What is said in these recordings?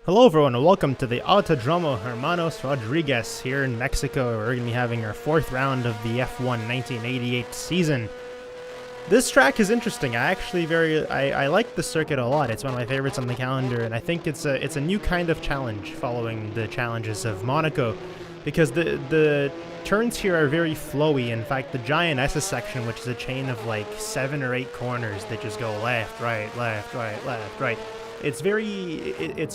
Hello everyone and welcome to the Autodromo Hermanos Rodriguez here in Mexico. We're going to be having our fourth round of the F1 1988 season. This track is interesting. I like the circuit a lot. It's one of my favorites on the calendar, and I think it's a new kind of challenge following the challenges of Monaco, because the turns here are very flowy. In fact, the giant SS section, which is a chain of like 7 or 8 corners that just go left, right, left, right, left, right. It's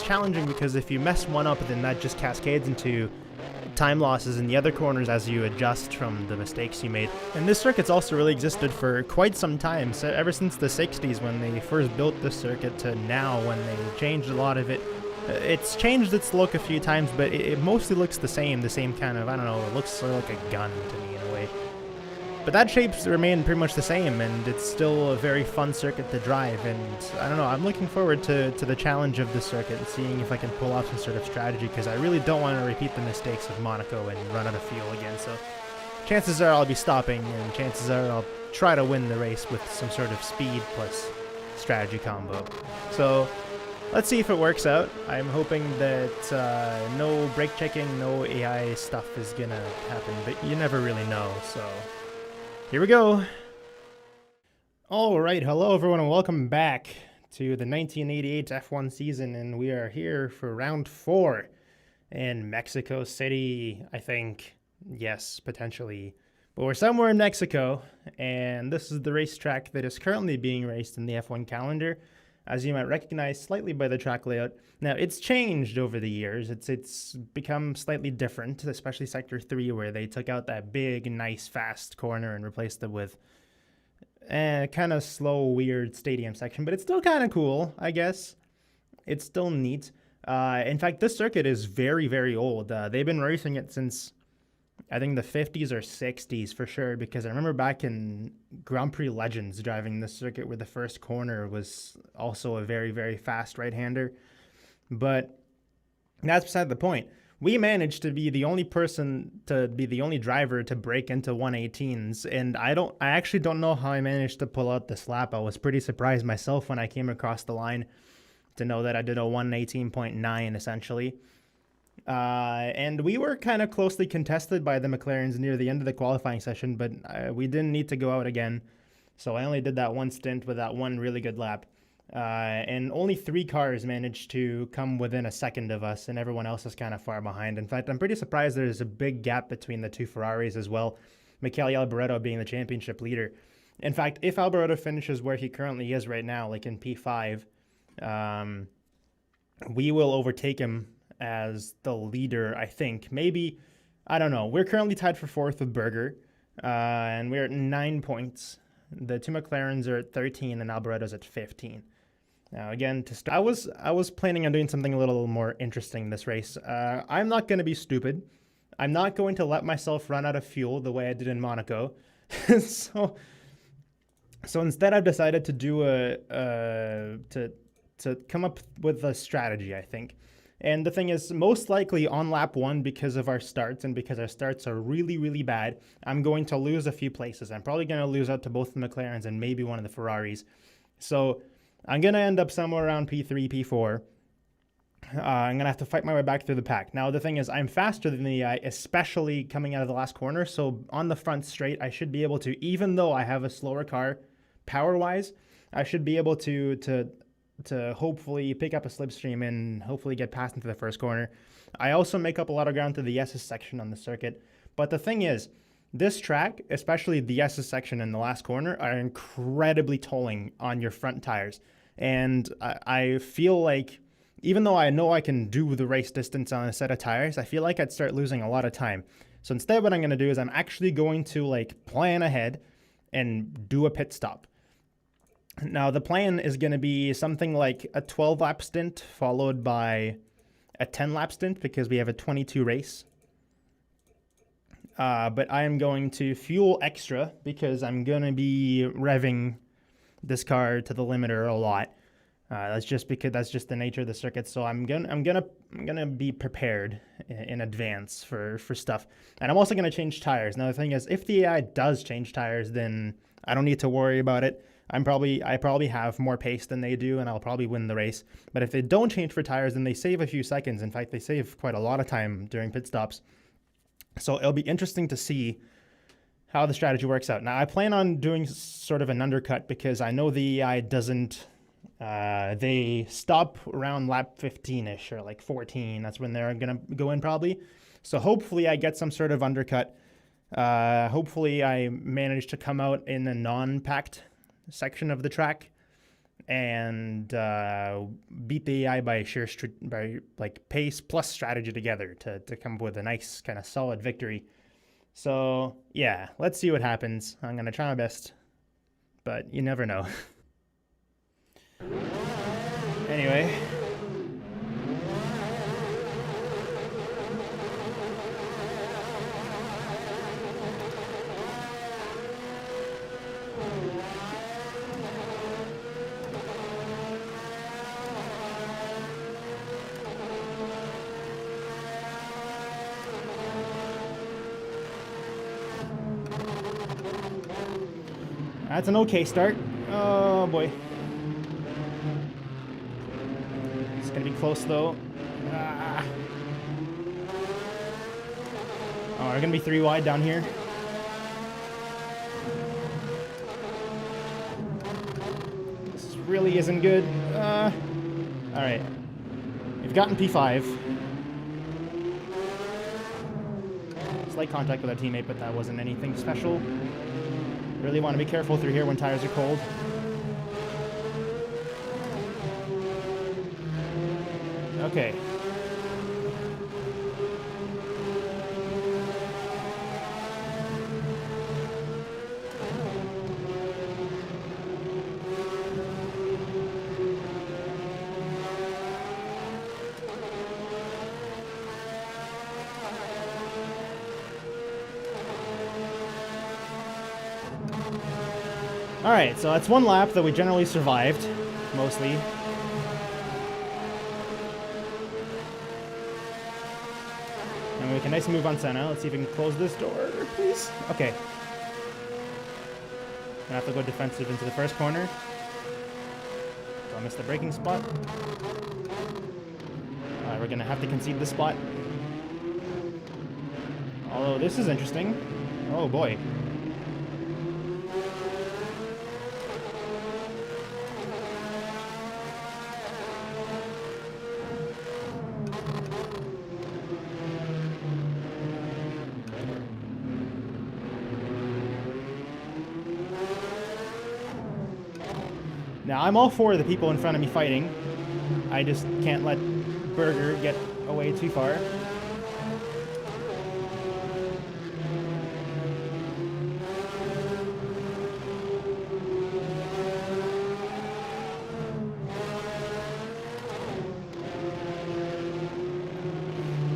challenging because if you mess one up, then that just cascades into time losses in the other corners as you adjust from the mistakes you made. And this circuit's also really existed for quite some time, so ever since the 60s when they first built this circuit to now when they changed a lot of it. It's changed its look a few times, but it mostly looks the same kind of, I don't know, it looks sort of like a gun to me in a way. But that shape's remained pretty much the same, and it's still a very fun circuit to drive, and I don't know, I'm looking forward to the challenge of this circuit and seeing if I can pull off some sort of strategy, because I really don't want to repeat the mistakes of Monaco and run out of fuel again, so chances are I'll be stopping, and chances are I'll try to win the race with some sort of speed plus strategy combo. So let's see if it works out. I'm hoping that no brake checking, no AI stuff is gonna happen, but you never really know, so here we go. All right, hello everyone and welcome back to the 1988 F1 season, and we are here for round 4 in Mexico City, I think. Yes, potentially. But we're somewhere in Mexico, and this is the racetrack that is currently being raced in the F1 calendar, as you might recognize slightly by the track layout. Now, it's changed over the years. It's become slightly different, especially Sector 3, where they took out that big, nice, fast corner and replaced it with a kind of slow, weird stadium section. But it's still kind of cool, I guess. It's still neat. In fact, this circuit is very, very old. They've been racing it since, I think, the 50s or 60s for sure, because I remember back in Grand Prix Legends driving this circuit where the first corner was also a very, very fast right-hander. But that's beside the point. We managed to be the only driver to break into 118s, and I actually don't know how I managed to pull out this lap. I was pretty surprised myself when I came across the line to know that I did a 118.9 essentially. And we were kind of closely contested by the McLarens near the end of the qualifying session, but we didn't need to go out again. So I only did that one stint with that one really good lap. And only 3 cars managed to come within a second of us, and everyone else is kind of far behind. In fact, I'm pretty surprised there's a big gap between the 2 Ferraris as well, Michele Alboreto being the championship leader. In fact, if Alboreto finishes where he currently is right now, like in P5, we will overtake him as the leader, I think. Maybe, I don't know. We're currently tied for 4th with Berger, and we're at 9 points. The 2 McLarens are at 13, and Alboreto's at 15. Now, again, to start, I was planning on doing something a little more interesting this race. I'm not going to be stupid. I'm not going to let myself run out of fuel the way I did in Monaco. So instead, I've decided to do to come up with a strategy, I think. And the thing is, most likely on lap 1, because of our starts and because our starts are really, really bad, I'm going to lose a few places. I'm probably going to lose out to both the McLarens and maybe one of the Ferraris. So I'm going to end up somewhere around P3, P4. I'm going to have to fight my way back through the pack. Now, the thing is, I'm faster than the AI, especially coming out of the last corner. So on the front straight, I should be able to, even though I have a slower car power-wise, I should be able to hopefully pick up a slipstream and hopefully get past into the first corner. I also make up a lot of ground to the SS section on the circuit. But the thing is, this track, especially the SS section in the last corner, are incredibly tolling on your front tires. And I feel like, even though I know I can do the race distance on a set of tires, I feel like I'd start losing a lot of time. So instead what I'm going to do is I'm actually going to plan ahead and do a pit stop. Now, the plan is going to be something like a 12-lap stint followed by a 10-lap stint because we have a 22 race. But I am going to fuel extra because I'm going to be revving this car to the limiter a lot. That's just the nature of the circuit. So I'm gonna be prepared in advance for stuff. And I'm also gonna change tires. Now the thing is, if the AI does change tires, then I don't need to worry about it. I probably have more pace than they do, and I'll probably win the race. But if they don't change for tires, then they save a few seconds. In fact, they save quite a lot of time during pit stops. So it'll be interesting to see how the strategy works out. Now, I plan on doing sort of an undercut because I know the EI doesn't... they stop around lap 15-ish or like 14. That's when they're going to go in probably. So hopefully I get some sort of undercut. Hopefully I manage to come out in a non-packed section of the track and beat the AI by like pace plus strategy together to come up with a nice kind of solid victory. So yeah, let's see what happens. I'm gonna try my best, but you never know. Anyway. That's an okay start. Oh boy. It's gonna be close though. Ah. Oh, we're gonna be 3 wide down here. This really isn't good. Alright. We've gotten P5. Slight contact with our teammate, but that wasn't anything special. Really want to be careful through here when tires are cold. Okay. Alright, so that's one lap that we generally survived, mostly. And we make a nice move on Senna. Let's see if we can close this door, please. Okay. Gonna have to go defensive into the first corner. So I missed the braking spot. Alright, we're gonna have to concede this spot. Although this is interesting. Oh boy. Now, I'm all for the people in front of me fighting. I just can't let Berger get away too far.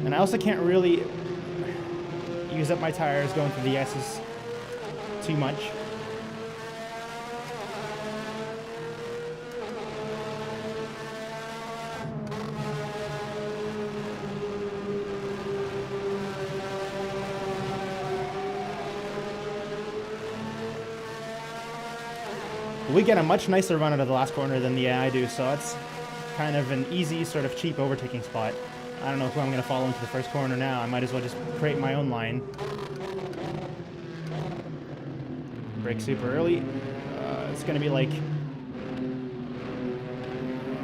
And I also can't really use up my tires going through the S's too much. We get a much nicer run out of the last corner than the AI do, so it's kind of an easy, sort of cheap overtaking spot. I don't know who I'm going to follow into the first corner now. I might as well just create my own line. Brake super early. It's going to be like...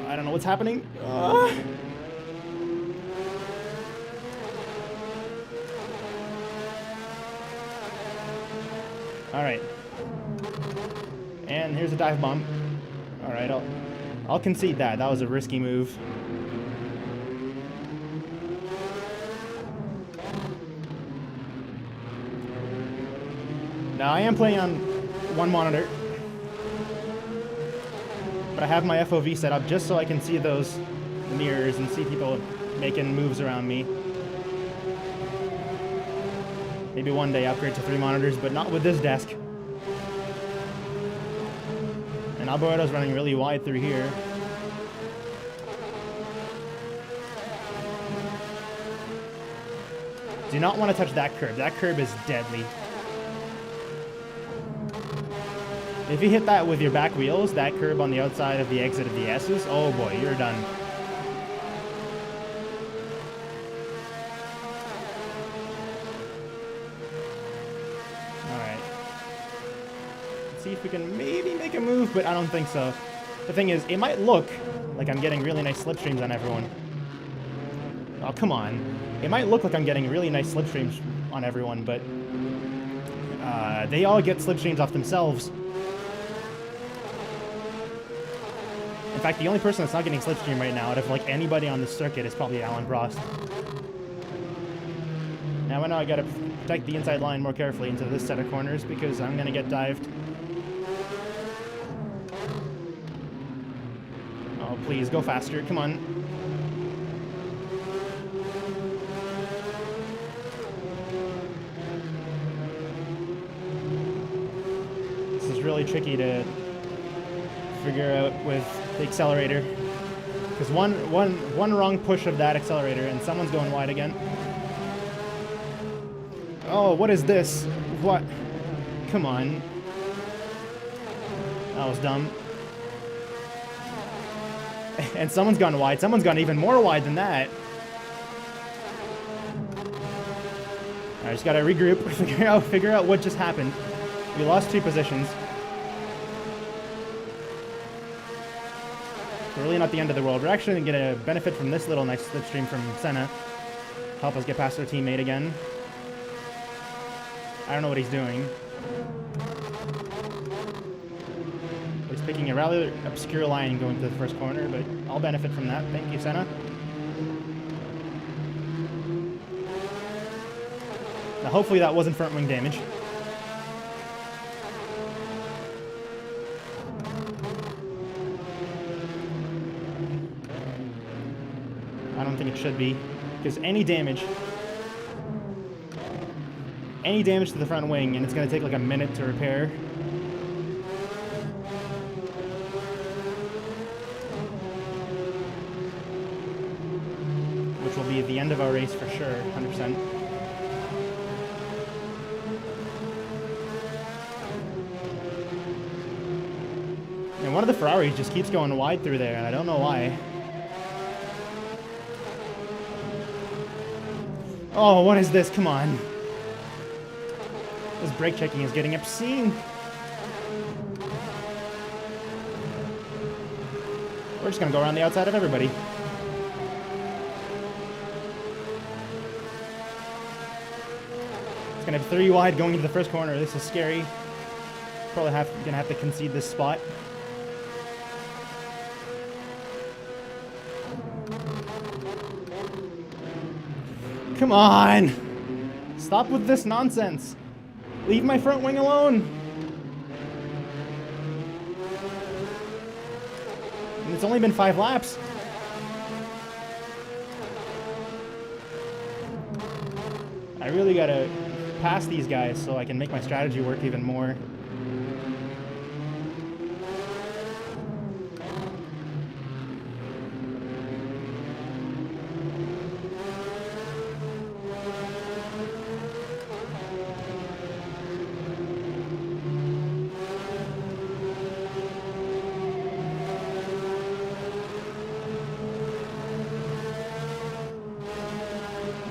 I don't know what's happening. Alright. And here's a dive bomb. Alright, I'll concede that. That was a risky move. Now I am playing on one monitor, but I have my FOV set up just so I can see those mirrors and see people making moves around me. Maybe one day upgrade to 3 monitors, but not with this desk. And Alboreto's running really wide through here. Do not want to touch that curb. That curb is deadly. If you hit that with your back wheels, that curb on the outside of the exit of the S's, oh boy, you're done. Alright. Let's see if we can maybe make a move, but I don't think so. The thing is, it might look like I'm getting really nice slipstreams on everyone. Oh, come on. It might look like I'm getting really nice slipstreams on everyone, but they all get slipstreams off themselves. In fact, the only person that's not getting slipstream right now out of like anybody on the circuit is probably Alan Prost. Now I know I gotta protect the inside line more carefully into this set of corners because I'm gonna get dived. Oh, please, go faster. Come on. This is really tricky to figure out with the accelerator. Because one wrong push of that accelerator and someone's going wide again. Oh, what is this? What? Come on. That was dumb. And someone's gone wide. Someone's gone even more wide than that. I just gotta regroup, figure out what just happened. We lost 2 positions. We're really not the end of the world. We're actually going to get a benefit from this little nice slipstream from Senna. Help us get past our teammate again. I don't know what he's doing. He's picking a rather obscure line going to the first corner, but I'll benefit from that. Thank you, Senna. Now, hopefully that wasn't front wing damage. I don't think it should be, because any damage to the front wing, and it's going to take like a minute to repair. Which will be at the end of our race for sure, 100%. And one of the Ferraris just keeps going wide through there, and I don't know why. Oh, what is this? Come on. This brake checking is getting obscene. We're just going to go around the outside of everybody. It's going to have 3 wide going into the first corner. This is scary. Probably going to have to concede this spot. Come on! Stop with this nonsense! Leave my front wing alone! And it's only been 5 laps. I really gotta pass these guys so I can make my strategy work even more.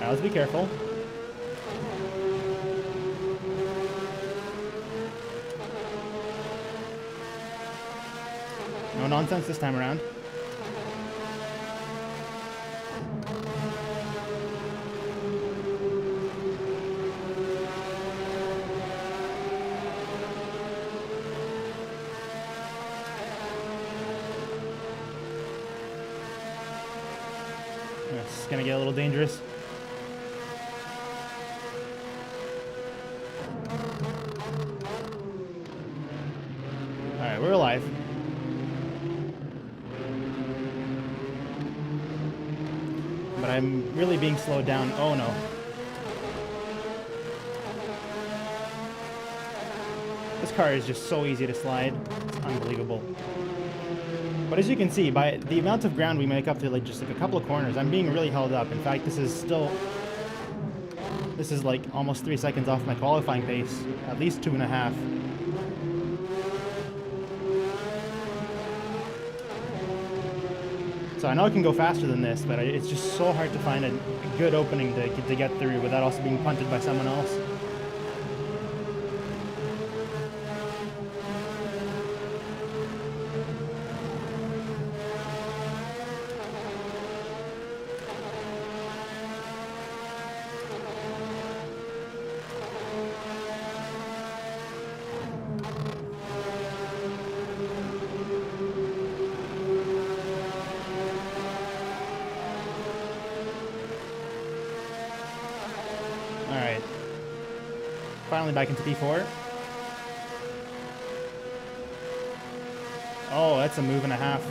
Let's be careful. No nonsense this time around. It's gonna get a little dangerous. We're alive. But I'm really being slowed down. Oh no. This car is just so easy to slide. It's unbelievable. But as you can see, by the amount of ground we make up to like just like a couple of corners, I'm being really held up. In fact, this is like almost 3 seconds off my qualifying pace. At least 2.5. So I know I can go faster than this, but it's just so hard to find a good opening to get through without also being punted by someone else. Alright. Finally back into P4. Oh, that's a move and a half.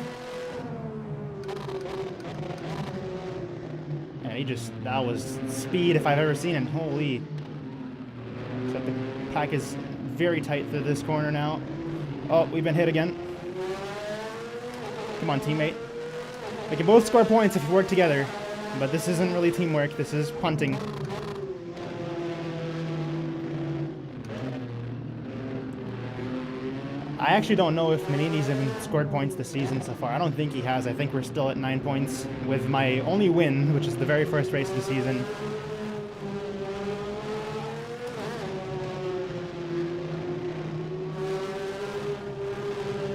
And he just, that was speed if I've ever seen it. Holy. Except the pack is very tight through this corner now. Oh, we've been hit again. Come on, teammate. We can both score points if we work together. But this isn't really teamwork, this is punting. I actually don't know if Manini's even scored points this season so far. I don't think he has. I think we're still at 9 points with my only win, which is the very first race of the season.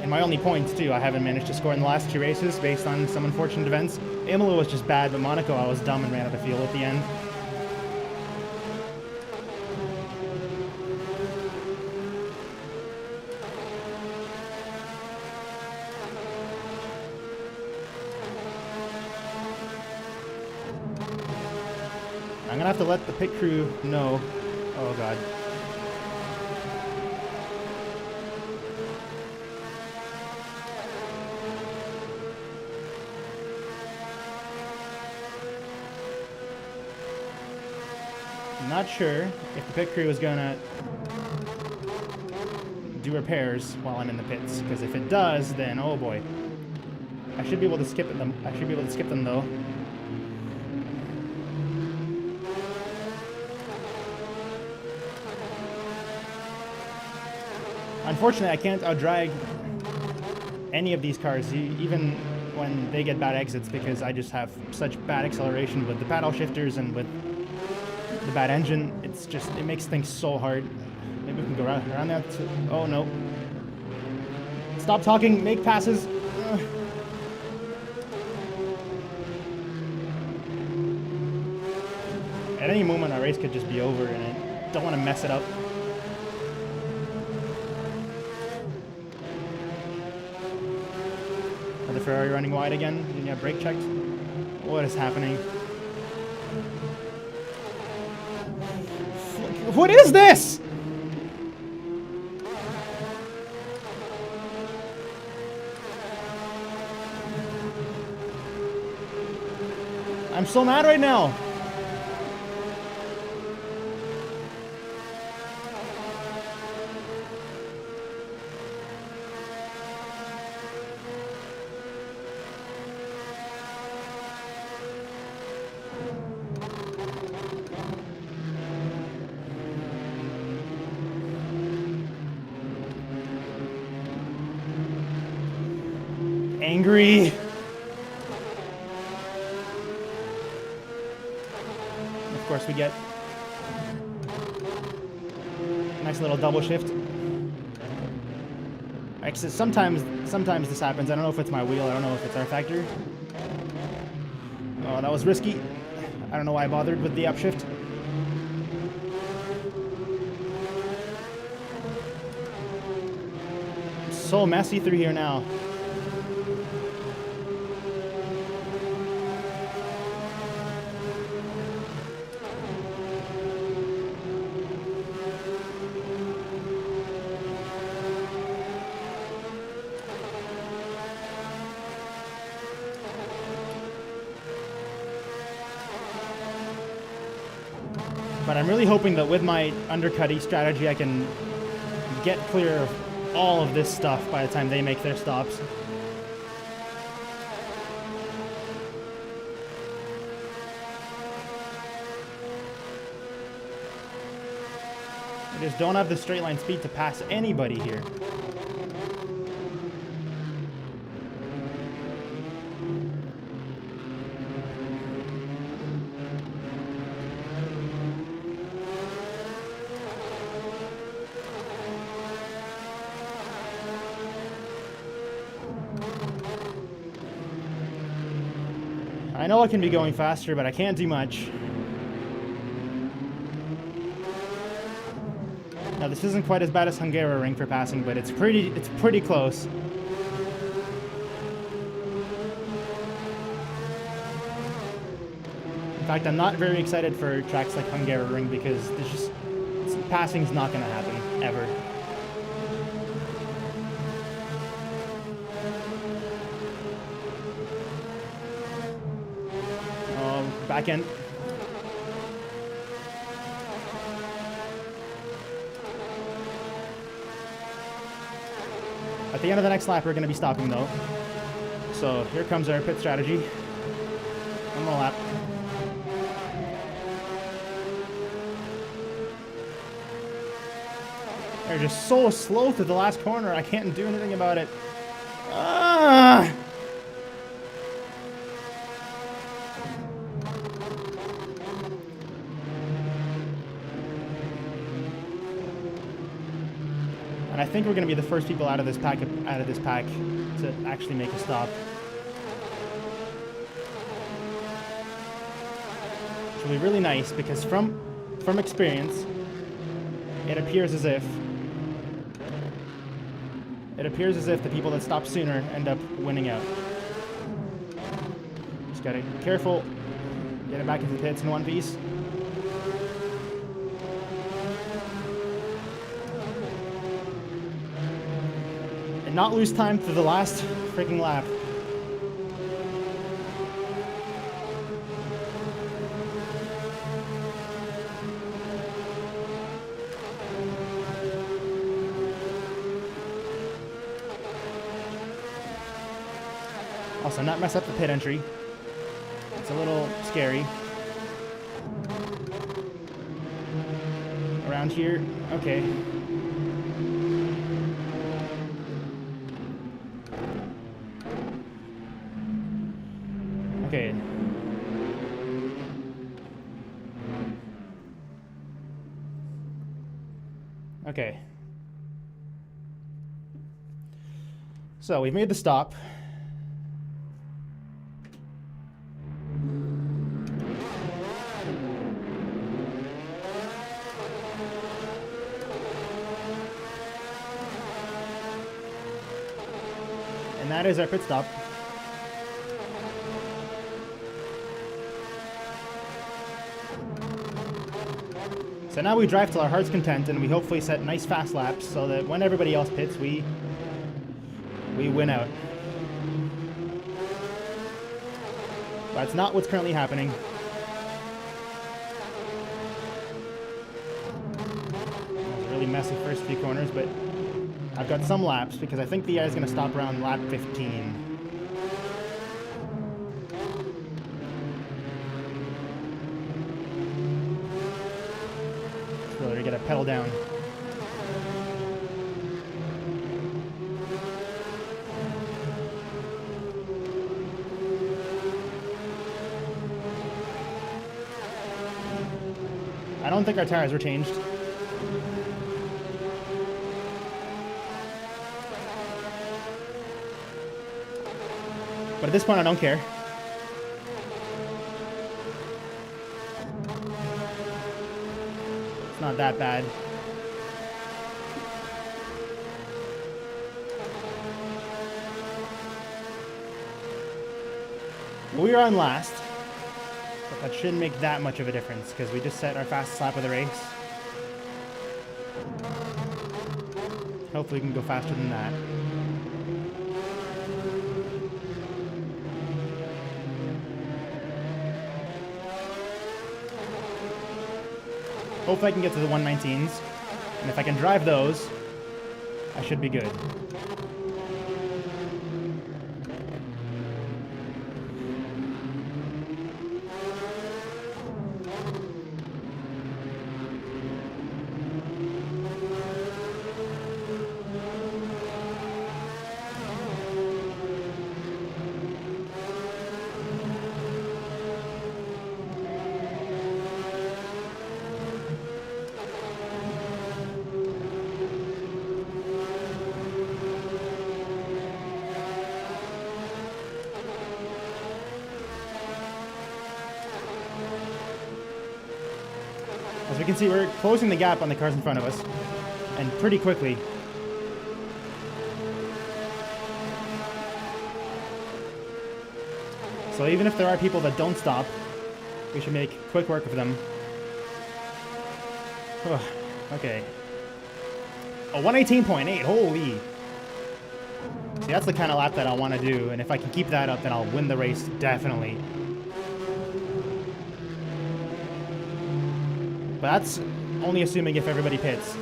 And my only points, too, I haven't managed to score in the last 2 races based on some unfortunate events. Imola was just bad, but Monaco I was dumb and ran out of fuel at the end. I'm gonna have to let the pit crew know. Oh god. I'm not sure if the pit crew is gonna do repairs while I'm in the pits, because if it does, then oh boy. I should be able to skip them. I should be able to skip them though. Unfortunately, I can't outdrag any of these cars, even when they get bad exits, because I just have such bad acceleration with the paddle shifters and with the bad engine. It's just, it makes things so hard. Maybe we can go around that. Oh no. Stop talking, make passes. Ugh. At any moment, our race could just be over, and I don't want to mess it up. The Ferrari running wide again. Didn't have brake checked. What is happening? What is this? I'm so mad right now. Angry. Of course we get a nice little double shift. Actually, sometimes this happens. I don't know if it's my wheel. I don't know if it's rFactor. Oh, that was risky. I don't know why I bothered with the upshift. So messy through here now. But I'm really hoping that with my undercutty strategy, I can get clear of all of this stuff by the time they make their stops. I just don't have the straight line speed to pass anybody here. I know I can be going faster, but I can't do much. Now this isn't quite as bad as Hungaroring for passing, but it's pretty close. In fact, I'm not very excited for tracks like Hungaroring because there's just passing's not going to happen ever. Back end. At the end of the next lap, we're going to be stopping though. So here comes our pit strategy. One more lap. They're just so slow through the last corner. I can't do anything about it. Ah! And I think we're going to be the first people out of this pack to actually make a stop. Which will be really nice because from experience, it appears as if the people that stop sooner end up winning out. Just gotta be careful. Get it back into the pits in one piece. Not lose time to the last freaking lap. Also, not mess up the pit entry. It's a little scary. Around here, okay. Okay. Okay. So we've made the stop. And that is our pit stop. So now we drive till our heart's content, and we hopefully set nice fast laps so that when everybody else pits, we win out. That's not what's currently happening. It was a really messy first few corners, but I've got some laps because I think the AI is going to stop around lap 15. So we got to pedal down. I don't think our tires were changed. But at this point, I don't care. It's not that bad. We are on last. But that shouldn't make that much of a difference because we just set our fastest lap of the race. Hopefully we can go faster than that. Hopefully I can get to the 119s. And if I can drive those, I should be good. As we can see, we're closing the gap on the cars in front of us, and pretty quickly. So even if there are people that don't stop, we should make quick work of them. Oh, okay. A 118.8, holy. See, that's the kind of lap that I want to do, and if I can keep that up, then I'll win the race, definitely. But that's only assuming if everybody pits.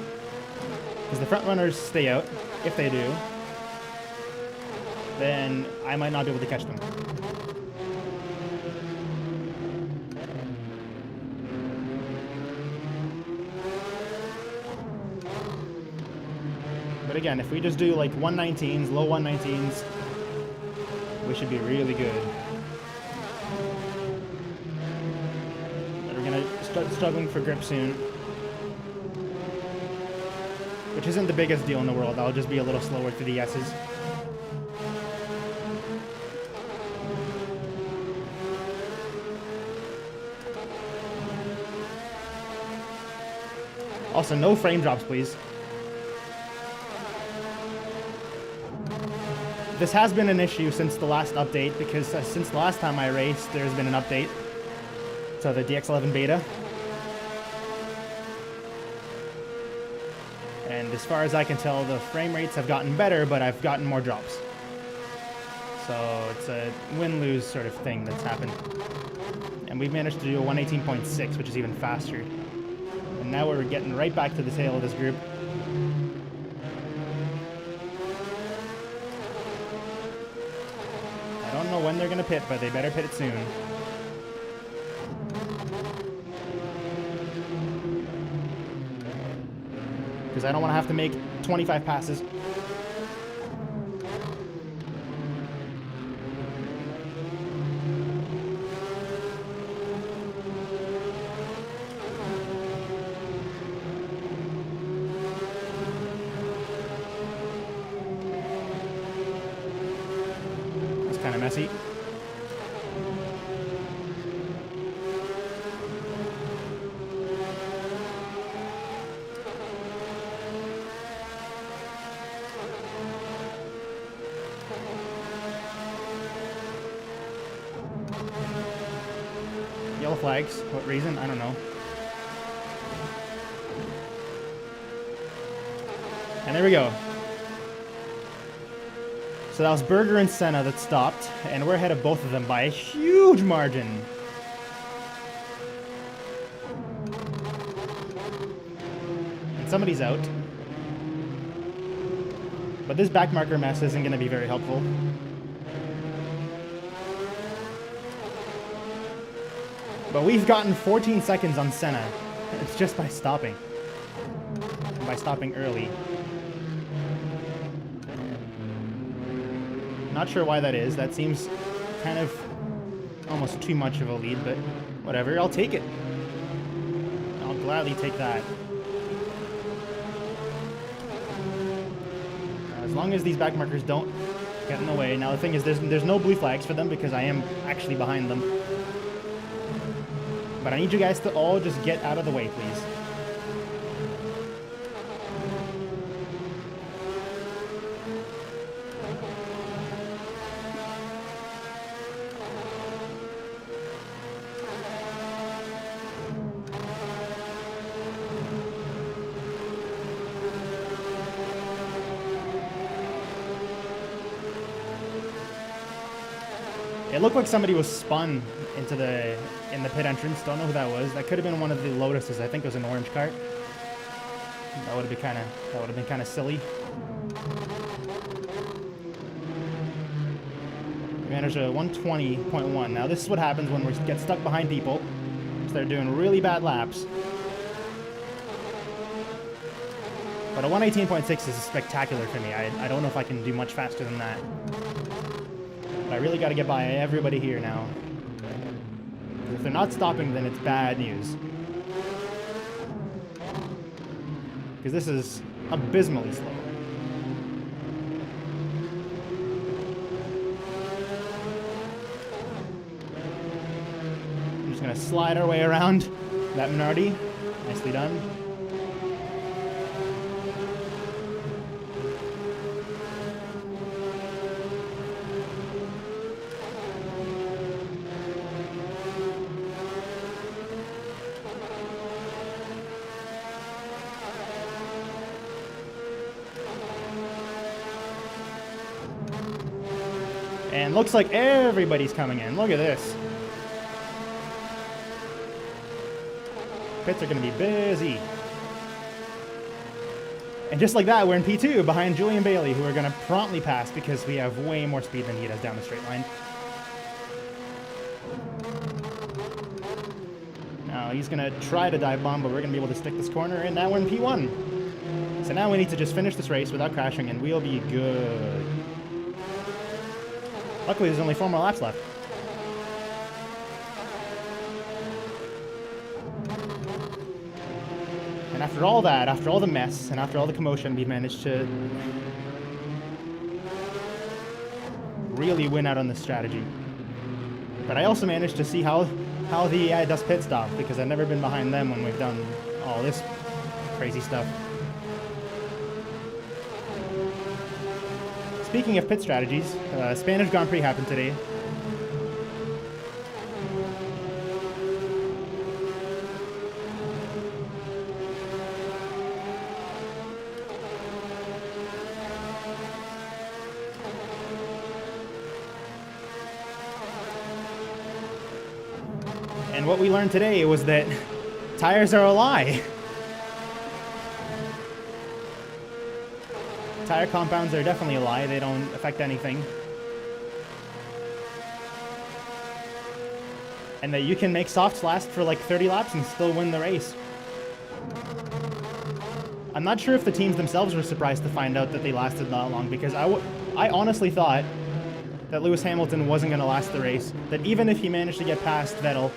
Because the front runners stay out. If they do, then I might not be able to catch them. But again, if we just do like 119s, low 119s, we should be really good. But we're gonna start struggling for grip soon. Which isn't the biggest deal in the world. I'll just be a little slower through the S's. Also, no frame drops, please. This has been an issue since the last update, because since the last time I raced, there's been an update to the DX11 Beta. And as far as I can tell, the frame rates have gotten better, but I've gotten more drops. So it's a win-lose sort of thing that's happened. And we've managed to do a 118.6, which is even faster. And now we're getting right back to the tail of this group. I don't know when they're going to pit, but they better pit it soon. Because I don't want to have to make 25 passes. It's kind of messy. Yellow flags. What reason? I don't know. And there we go. So that was Berger and Senna that stopped, and we're ahead of both of them by a huge margin. And somebody's out. But this backmarker mess isn't going to be very helpful. But we've gotten 14 seconds on Senna. It's just by stopping. And by stopping early. Not sure why that is. That seems kind of almost too much of a lead, but whatever. I'll take it. I'll gladly take that. As long as these backmarkers don't get in the way. Now the thing is, there's no blue flags for them because I am actually behind them. But I need you guys to all just get out of the way, please. It looked like somebody was spun into in the pit entrance. Don't know who that was. That could have been one of the Lotuses. I think it was an orange cart. That would have been kind of silly. We managed a 120.1. Now this is what happens when we get stuck behind people. So they're doing really bad laps. But a 118.6 is spectacular for me. I don't know if I can do much faster than that. But I really got to get by everybody here now. If they're not stopping, then it's bad news. Because this is abysmally slow. I'm just going to slide our way around that Minardi. Nicely done. And looks like everybody's coming in. Look at this. Pits are going to be busy. And just like that, we're in P2 behind Julian Bailey, who are going to promptly pass because we have way more speed than he does down the straight line. Now he's going to try to dive bomb, but we're going to be able to stick this corner, and now we're in P1. So now we need to just finish this race without crashing, and we'll be good. Luckily, there's only 4 more laps left. And after all that, after all the mess, and after all the commotion, we've managed to really win out on this strategy. But I also managed to see how the AI does pit stop, because I've never been behind them when we've done all this crazy stuff. Speaking of pit strategies, Spanish Grand Prix happened today. And what we learned today was that tires are a lie. Tire compounds are definitely a lie. They don't affect anything. And that you can make softs last for like 30 laps and still win the race. I'm not sure if the teams themselves were surprised to find out that they lasted that long, because I honestly thought that Lewis Hamilton wasn't going to last the race. That even if he managed to get past Vettel,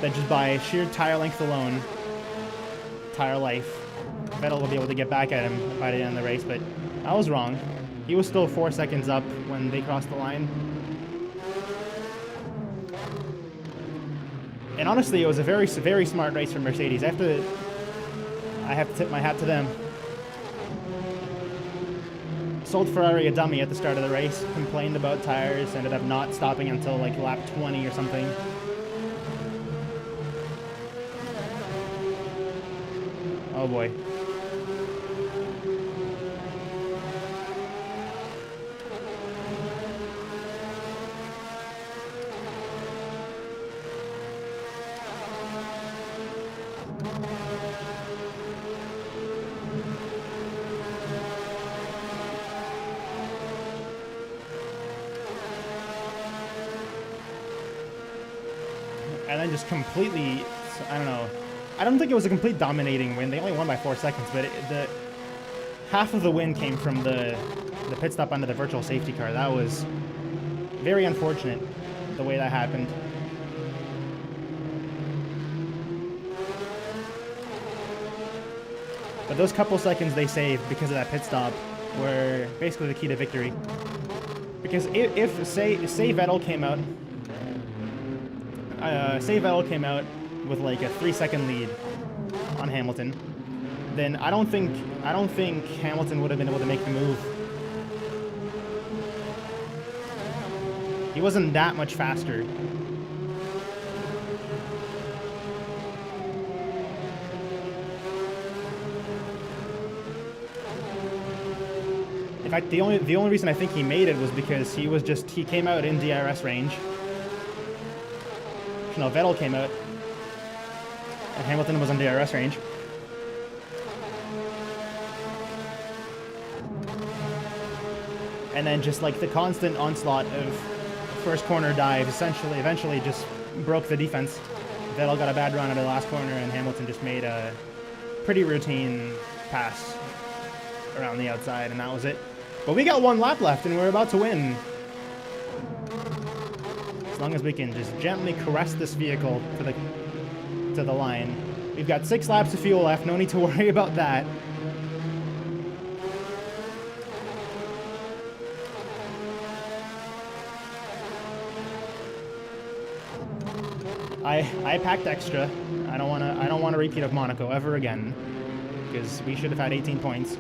that just by sheer tire length alone, tire life, Vettel will be able to get back at him by the end of the race, but I was wrong. He was still 4 seconds up when they crossed the line. And honestly, it was a very, very smart race from Mercedes. I have to tip my hat to them. Sold Ferrari a dummy at the start of the race, complained about tires, ended up not stopping until like lap 20 or something. Oh boy. And then just completely, I don't know. I don't think it was a complete dominating win. They only won by 4 seconds, but the half of the win came from the pit stop under the virtual safety car. That was very unfortunate, the way that happened. But those couple seconds they saved because of that pit stop were basically the key to victory. Because if say Vettel came out, with like a 3-second lead on Hamilton, then I don't think Hamilton would have been able to make the move. He wasn't that much faster. In fact, the only reason I think he made it was because he came out in DRS range. No, Vettel came out, and Hamilton was on DRS range. And then just like the constant onslaught of first corner dive eventually just broke the defense. Vettel got a bad run out of the last corner, and Hamilton just made a pretty routine pass around the outside, and that was it. But we got 1 lap left, and we're about to win. As long as we can just gently caress this vehicle to the line. We've got 6 laps of fuel left, no need to worry about that. I packed extra. I don't want a repeat of Monaco ever again, because we should have had 18 points.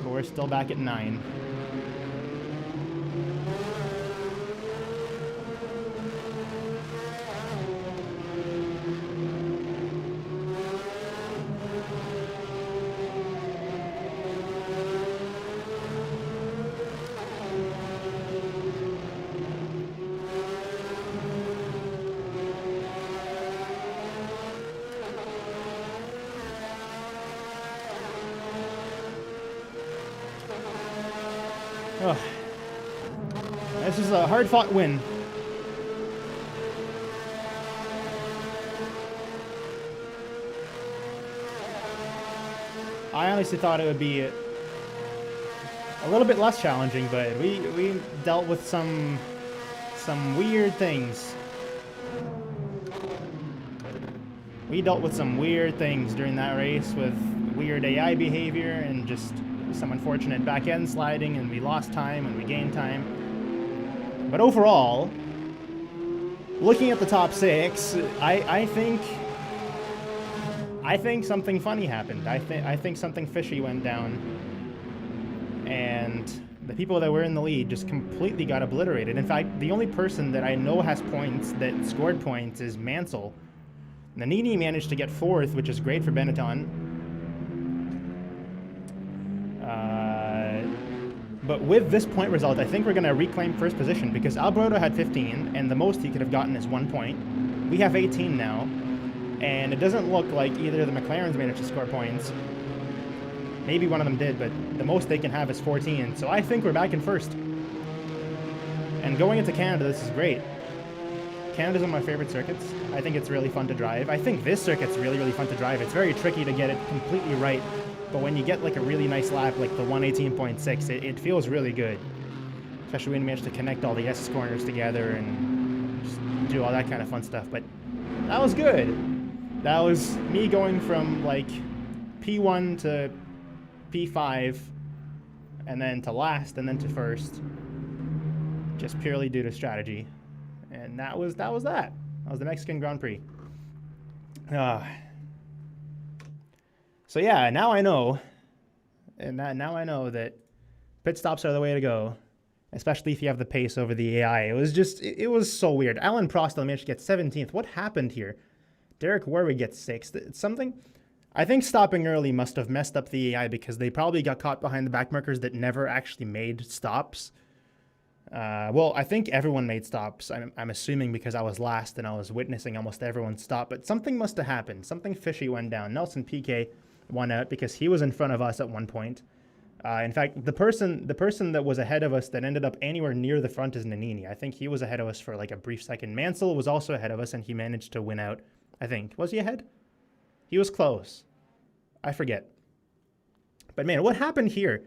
But we're still back at 9. Oh, this is a hard-fought win. I honestly thought it would be a little bit less challenging, but we dealt with some weird things. We dealt with some weird things during that race with weird AI behavior and just some unfortunate back end sliding, and we lost time and we gained time. But overall, looking at the top 6, I think something funny happened. I think something fishy went down, and the people that were in the lead just completely got obliterated. In fact, the only person that I know has points, that scored points, is Mansell. Nannini managed to get 4th, which is great for Benetton. But with this point result, I think we're going to reclaim first position, because Alboreto had 15, and the most he could have gotten is 1 point. We have 18 now, and it doesn't look like either of the McLarens managed to score points. Maybe one of them did, but the most they can have is 14, so I think we're back in first. And going into Canada, this is great. Canada's one of my favorite circuits. I think it's really fun to drive. I think this circuit's really, really fun to drive. It's very tricky to get it completely right, but when you get like a really nice lap, like the 118.6, it feels really good. Especially when you manage to connect all the S corners together and just do all that kind of fun stuff. But that was good. That was me going from like P1 to P5, and then to last, and then to first, just purely due to strategy. And that was that. That was the Mexican Grand Prix. So yeah, now I know, and now I know that pit stops are the way to go, especially if you have the pace over the AI. It was so weird. Alan Prost managed to get 17th. What happened here? Derek Warwick gets 6th. It's something. I think stopping early must have messed up the AI, because they probably got caught behind the back markers that never actually made stops. Well, I think everyone made stops. I'm assuming, because I was last and I was witnessing almost everyone stop. But something must have happened. Something fishy went down. Nelson Piquet won out because he was in front of us at one point. In fact, the person that was ahead of us that ended up anywhere near the front is Nannini. I think he was ahead of us for like a brief second. Mansell was also ahead of us, and he managed to win out. I think. Was he ahead? He was close. I forget. But man, what happened here?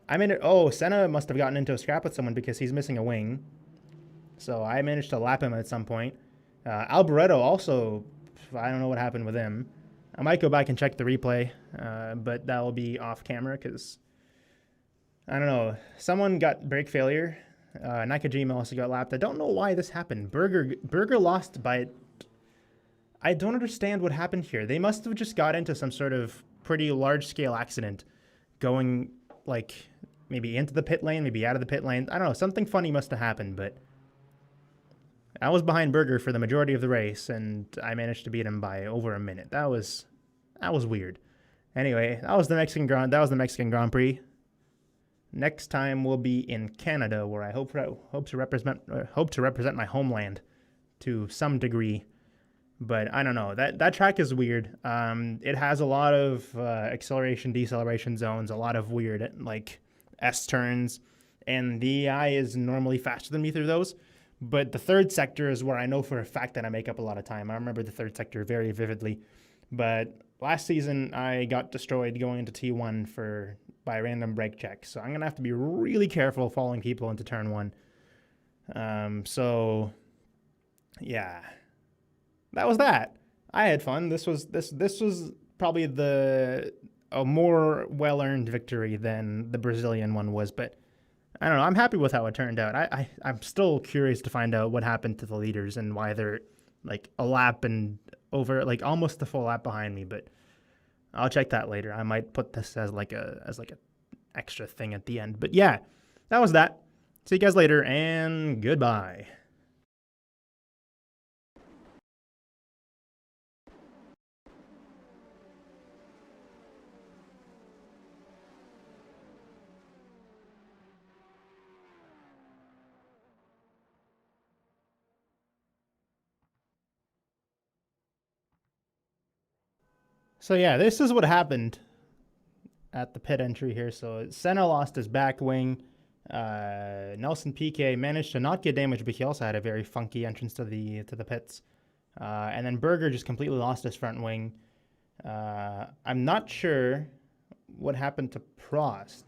Senna must have gotten into a scrap with someone because he's missing a wing. So I managed to lap him at some point. Alboreto also, I don't know what happened with him. I might go back and check the replay, but that will be off camera because, I don't know, someone got brake failure. Nakajima also got lapped. I don't know why this happened. Berger lost by... I don't understand what happened here. They must have just got into some sort of pretty large-scale accident going, like, maybe into the pit lane, maybe out of the pit lane. I don't know. Something funny must have happened, but I was behind Berger for the majority of the race, and I managed to beat him by over a minute. That was weird. Anyway, that was the Mexican Grand Prix. Next time we'll be in Canada, where I hope to represent my homeland to some degree. But I don't know. That track is weird. It has a lot of acceleration, deceleration zones, a lot of weird like S turns, and the AI is normally faster than me through those. But the third sector is where I know for a fact that I make up a lot of time. I remember the third sector very vividly. But last season I got destroyed going into T1 by random brake checks. So I'm gonna have to be really careful following people into turn 1. So yeah. That was that. I had fun. This was probably a more well-earned victory than the Brazilian one was, but I don't know. I'm happy with how it turned out. I'm still curious to find out what happened to the leaders and why they're like a lap and over, like almost the full lap behind me, but I'll check that later. I might put this as like a extra thing at the end. But yeah, that was that. See you guys later, and goodbye. So yeah, this is what happened at the pit entry here. So Senna lost his back wing. Nelson Piquet managed to not get damaged, but he also had a very funky entrance to the pits. And then Berger just completely lost his front wing. I'm not sure what happened to Prost,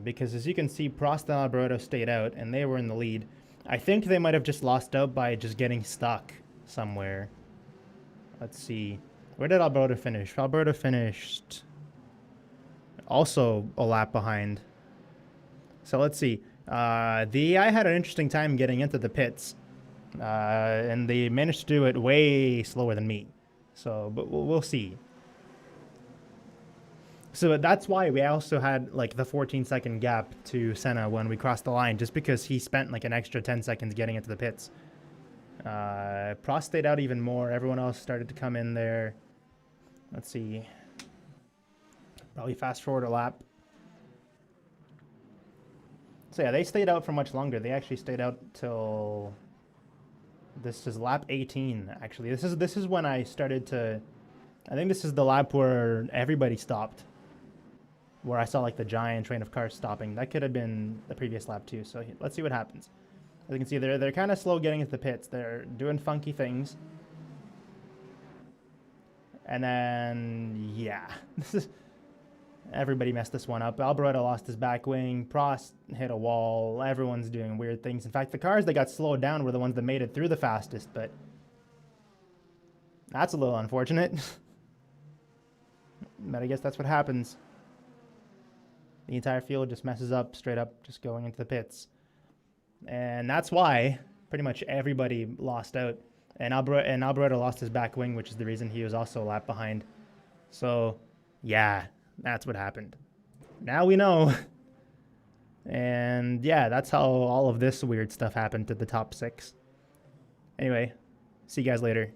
because as you can see, Prost and Alboreto stayed out, and they were in the lead. I think they might have just lost out by just getting stuck somewhere. Let's see. Where did Alboreto finish? Alboreto finished also a lap behind. So let's see. I had an interesting time getting into the pits, and they managed to do it way slower than me. So, but we'll see. So that's why we also had like the 14-second gap to Senna when we crossed the line, just because he spent like an extra 10 seconds getting into the pits. Prost stayed out even more. Everyone else started to come in there. Let's see. Probably fast forward a lap. So yeah, they stayed out for much longer. They actually stayed out till this is lap 18. Actually, this is when I started to. I think this is the lap where everybody stopped, where I saw like the giant train of cars stopping. That could have been the previous lap too. So let's see what happens. As you can see, they're kind of slow getting into the pits. They're doing funky things. And then, yeah, everybody messed this one up. Alboreto lost his back wing. Prost hit a wall. Everyone's doing weird things. In fact, the cars that got slowed down were the ones that made it through the fastest, but that's a little unfortunate. But I guess that's what happens. The entire field just messes up straight up, just going into the pits. And that's why pretty much everybody lost out. And Alboreto lost his back wing, which is the reason he was also a lap behind. So, yeah, that's what happened. Now we know. And yeah, that's how all of this weird stuff happened to the top 6. Anyway, see you guys later.